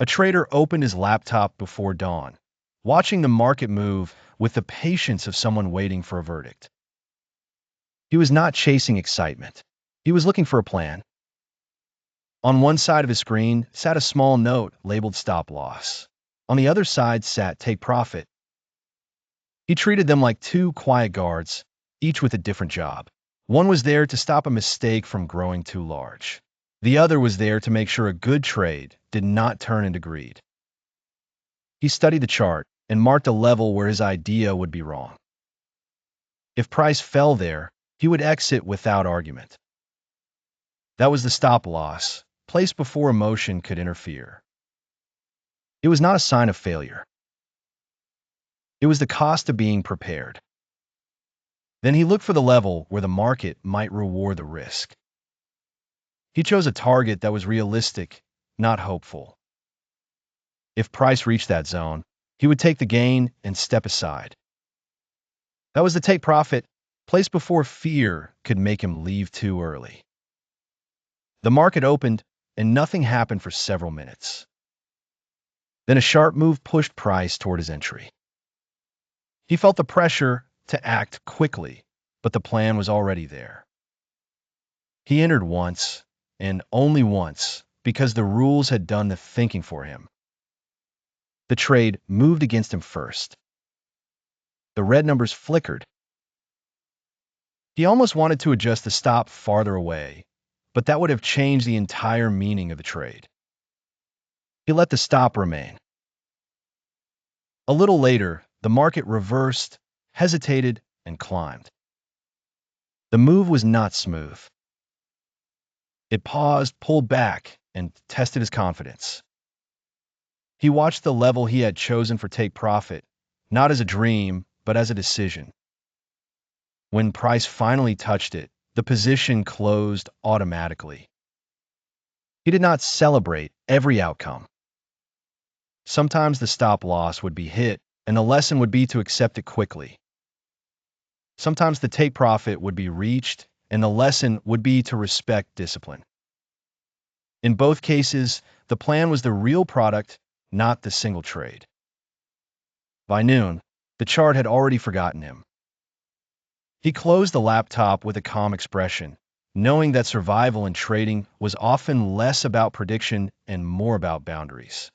A trader opened his laptop before dawn, watching the market move with the patience of someone waiting for a verdict. He was not chasing excitement. He was looking for a plan. On one side of his screen sat a small note labeled stop loss. On the other side sat take profit. He treated them like two quiet guards, each with a different job. One was there to stop a mistake from growing too large. The other was there to make sure a good trade did not turn into greed. He studied the chart and marked a level where his idea would be wrong. If price fell there, he would exit without argument. That was the stop loss, placed before emotion could interfere. It was not a sign of failure. It was the cost of being prepared. Then he looked for the level where the market might reward the risk. He chose a target that was realistic, not hopeful. If price reached that zone, he would take the gain and step aside. That was the take profit, placed before fear could make him leave too early. The market opened, and nothing happened for several minutes. Then a sharp move pushed price toward his entry. He felt the pressure to act quickly, but the plan was already there. He entered once, and only once, because the rules had done the thinking for him. The trade moved against him first. The red numbers flickered. He almost wanted to adjust the stop farther away, but that would have changed the entire meaning of the trade. He let the stop remain. A little later, the market reversed, hesitated, and climbed. The move was not smooth. It paused, pulled back, and tested his confidence. He watched the level he had chosen for take profit, not as a dream, but as a decision. When price finally touched it, the position closed automatically. He did not celebrate every outcome. Sometimes the stop loss would be hit, and the lesson would be to accept it quickly. Sometimes the take profit would be reached, and the lesson would be to respect discipline. In both cases, the plan was the real product, not the single trade. By noon, the chart had already forgotten him. He closed the laptop with a calm expression, knowing that survival in trading was often less about prediction and more about boundaries.